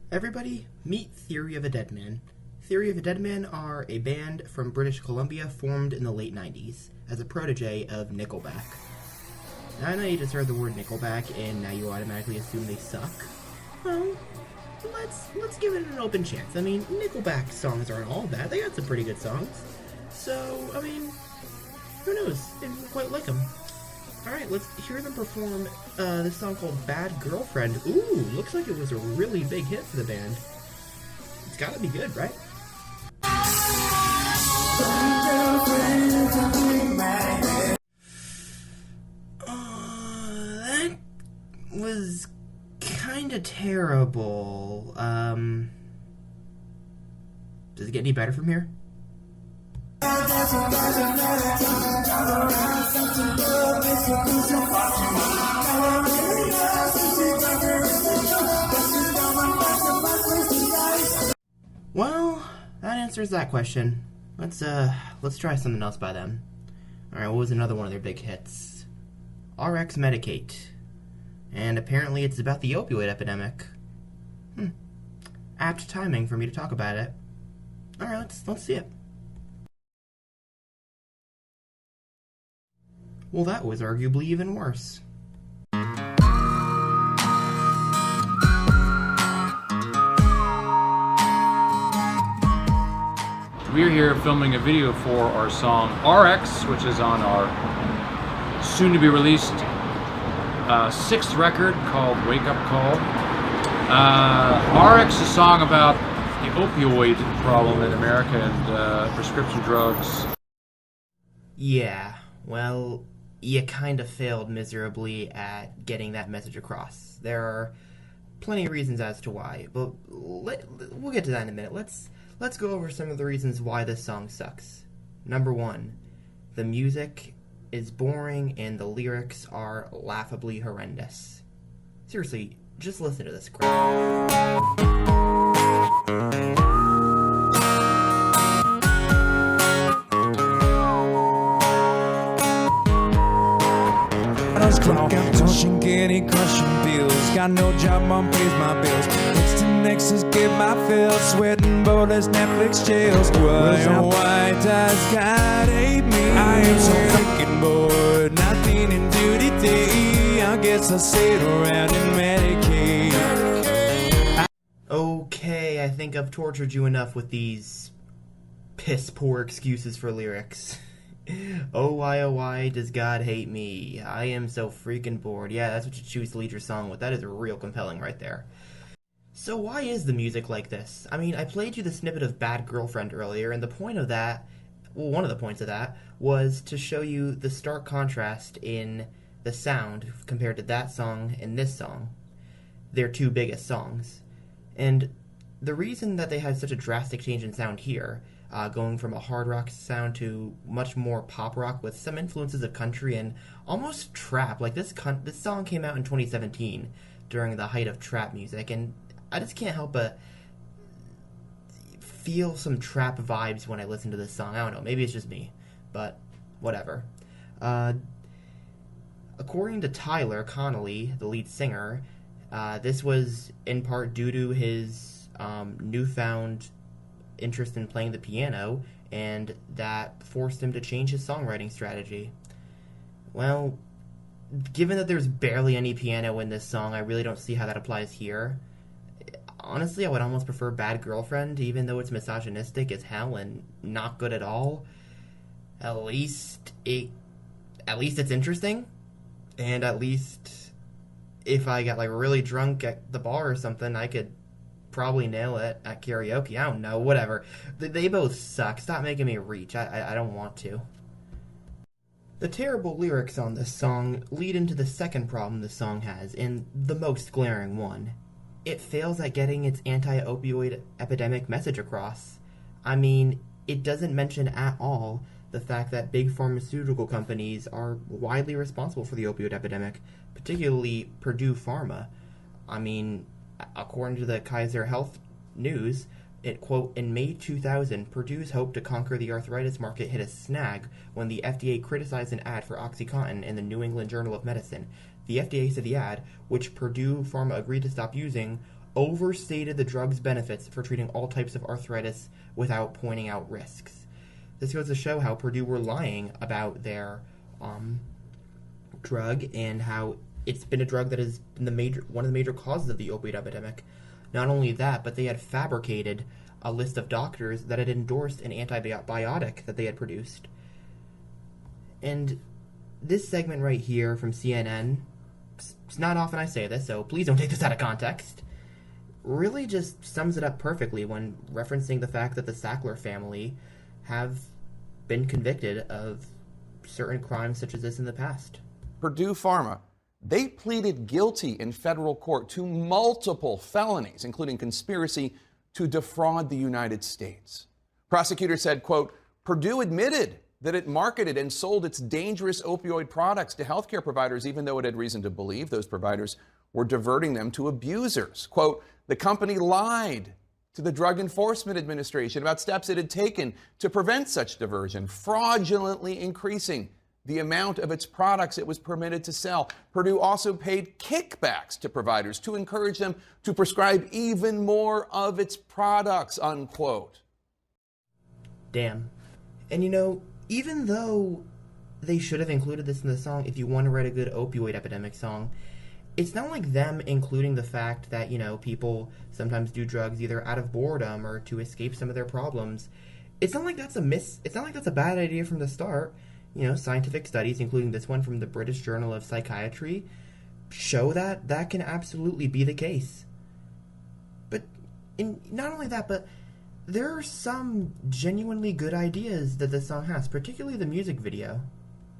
Everybody, meet Theory of a Deadman. Theory of a Deadman are a band from British Columbia formed in the late 90s as a protege of Nickelback. Now I know you just heard the word Nickelback and now you automatically assume they suck. Well, let's give it an open chance. I mean, Nickelback songs aren't all bad. They got some pretty good songs. So, I mean, who knows? Maybe we'll quite like them. Alright, let's hear them perform this song called Bad Girlfriend. Ooh, looks like it was a really big hit for the band. It's gotta be good, right? That was kinda terrible. Does it get any better from here? Well, that answers that question. Let's try something else by them. Alright, what was another one of their big hits? RX Medicate. And apparently it's about the opioid epidemic. Apt timing for me to talk about it. Alright, let's see it. Well, that was arguably even worse. We're here filming a video for our song RX, which is on our soon-to-be-released sixth record called Wake Up Call. RX is a song about the opioid problem in America and prescription drugs. Yeah, well, you kind of failed miserably at getting that message across. There are plenty of reasons as to why, but we'll get to that in a minute. Let's go over some of the reasons why this song sucks. Number one, the music is boring and the lyrics are laughably horrendous. Seriously, just listen to this crap. I'm touching, getting crushing bills. Got no job, mom pays my bills. It's to Nexus, get my fill. Sweating bullets, Netflix chills. Why does God hate me? I am so freaking bored. Nothing in duty day. I guess I'll sit around and medicate. Okay, I think I've tortured you enough with these piss poor excuses for lyrics. Oh why does God hate me? I am so freaking bored. Yeah, that's what you choose to lead your song with. That is real compelling right there. So why is the music like this? I mean, I played you the snippet of Bad Girlfriend earlier, and the point of that, well, one of the points of that, was to show you the stark contrast in the sound compared to that song and this song. Their two biggest songs. And the reason that they had such a drastic change in sound here, going from a hard rock sound to much more pop rock with some influences of country and almost trap. Like this song came out in 2017 during the height of trap music, and I just can't help but feel some trap vibes when I listen to this song. I don't know, maybe it's just me, but whatever. According to Tyler Connolly, the lead singer, this was in part due to his newfound interest in playing the piano, and that forced him to change his songwriting strategy. Well, given that there's barely any piano in this song, I really don't see how that applies here. Honestly, I would almost prefer Bad Girlfriend, even though it's misogynistic as hell and not good at all. At least it's interesting, and at least if I got like really drunk at the bar or something, I could probably nail it at karaoke. I don't know, whatever. They both suck. Stop making me reach. I don't want to. The terrible lyrics on this song lead into the second problem the song has, and the most glaring one. It fails at getting its anti-opioid epidemic message across. I mean, it doesn't mention at all the fact that big pharmaceutical companies are widely responsible for the opioid epidemic, particularly Purdue Pharma. I mean, according to the Kaiser Health News, it, quote, in May 2000, Purdue's hope to conquer the arthritis market hit a snag when the FDA criticized an ad for OxyContin in the New England Journal of Medicine. The FDA said the ad, which Purdue Pharma agreed to stop using, overstated the drug's benefits for treating all types of arthritis without pointing out risks. This goes to show how Purdue were lying about their drug and how it's been a drug that has been one of the major causes of the opioid epidemic. Not only that, but they had fabricated a list of doctors that had endorsed an antibiotic that they had produced. And this segment right here from CNN, it's not often I say this, so please don't take this out of context, really just sums it up perfectly when referencing the fact that the Sackler family have been convicted of certain crimes such as this in the past. Purdue Pharma, they pleaded guilty in federal court to multiple felonies, including conspiracy to defraud the United States. Prosecutors said, quote, Purdue admitted that it marketed and sold its dangerous opioid products to healthcare providers, even though it had reason to believe those providers were diverting them to abusers. Quote, the company lied to the Drug Enforcement Administration about steps it had taken to prevent such diversion, fraudulently increasing the amount of its products it was permitted to sell. Purdue also paid kickbacks to providers to encourage them to prescribe even more of its products, unquote. Damn. And you know, even though they should have included this in the song, if you want to write a good opioid epidemic song, it's not like them including the fact that, you know, people sometimes do drugs either out of boredom or to escape some of their problems. It's not like that's a bad idea from the start. You know, scientific studies, including this one from the British Journal of Psychiatry, show that that can absolutely be the case. But not only that, but there are some genuinely good ideas that this song has, particularly the music video.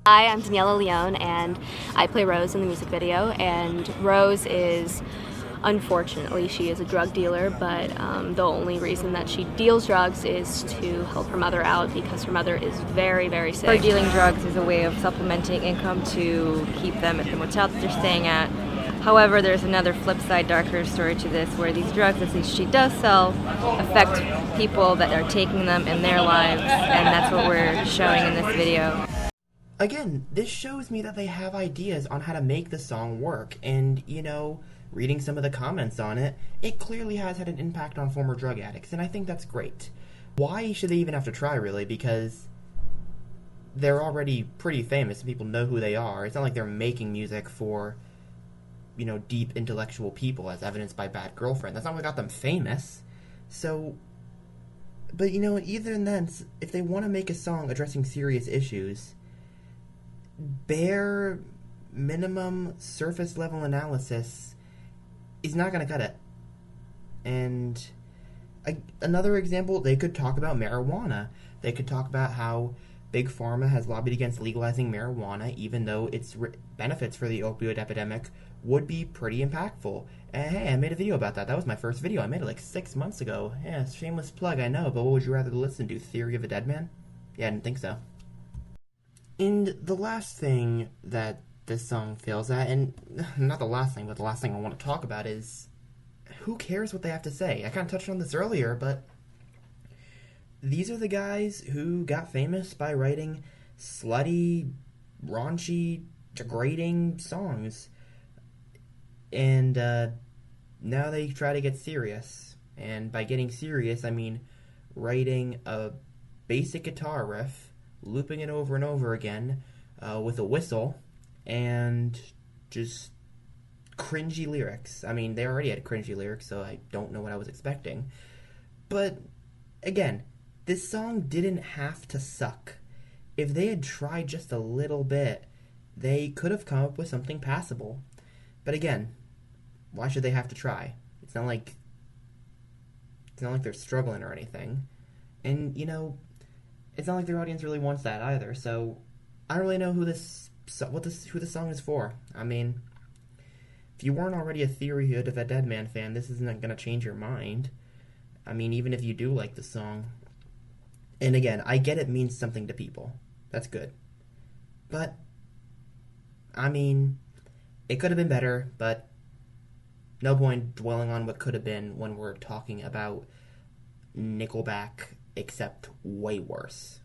Hi, I'm Daniela Leone, and I play Rose in the music video. And Rose is, unfortunately, she is a drug dealer, but the only reason that she deals drugs is to help her mother out because her mother is very, very sick. Her dealing drugs is a way of supplementing income to keep them at the motel that they're staying at. However, there's another flip side, darker story to this, where these drugs that she does sell affect people that are taking them in their lives, and that's what we're showing in this video. Again, this shows me that they have ideas on how to make the song work, and, you know, reading some of the comments on it, it clearly has had an impact on former drug addicts, and I think that's great. Why should they even have to try, really? Because they're already pretty famous, and people know who they are. It's not like they're making music for, you know, deep intellectual people, as evidenced by Bad Girlfriend. That's not what got them famous. So, but, you know, even then, if they want to make a song addressing serious issues, bare minimum surface level analysis is not going to cut it. And another example, they could talk about marijuana. They could talk about how Big Pharma has lobbied against legalizing marijuana, even though its benefits for the opioid epidemic would be pretty impactful. And hey, I made a video about that. That was my first video. I made it like 6 months ago. Yeah, shameless plug, I know, but what would you rather listen to? Theory of a Deadman? Yeah, I didn't think so. And the last thing that this song fails at, and not the last thing, but the last thing I want to talk about is who cares what they have to say? I kind of touched on this earlier, but these are the guys who got famous by writing slutty, raunchy, degrading songs. And now they try to get serious. And by getting serious, I mean writing a basic guitar riff, looping it over and over again with a whistle, and just cringy lyrics. I mean, they already had cringy lyrics, so I don't know what I was expecting. But, again, this song didn't have to suck. If they had tried just a little bit, they could have come up with something passable. But again, why should they have to try? It's not like they're struggling or anything. And, you know, it's not like their audience really wants that either, so I don't really know who the song is for. I mean, if you weren't already a Theory of a Deadman fan, this isn't going to change your mind. I mean, even if you do like the song. And again, I get it means something to people. That's good. But, I mean, it could have been better, but no point dwelling on what could have been when we're talking about Nickelback, except way worse.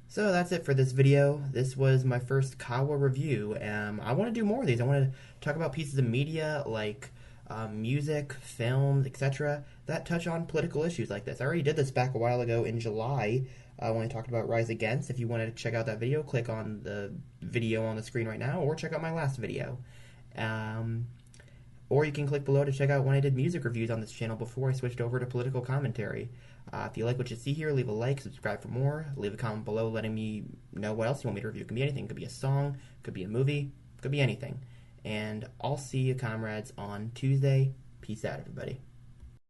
So that's it for this video. This was my first Kawa review. I want to do more of these. I want to talk about pieces of media like music, films, etc., that touch on political issues like this. I already did this back a while ago in July when I talked about Rise Against. If you wanted to check out that video, click on the video on the screen right now, or check out my last video. Or you can click below to check out when I did music reviews on this channel before I switched over to political commentary. If you like what you see here, leave a like, subscribe for more, leave a comment below letting me know what else you want me to review. It could be anything. It could be a song, it could be a movie, it could be anything. And I'll see you, comrades, on Tuesday. Peace out, everybody.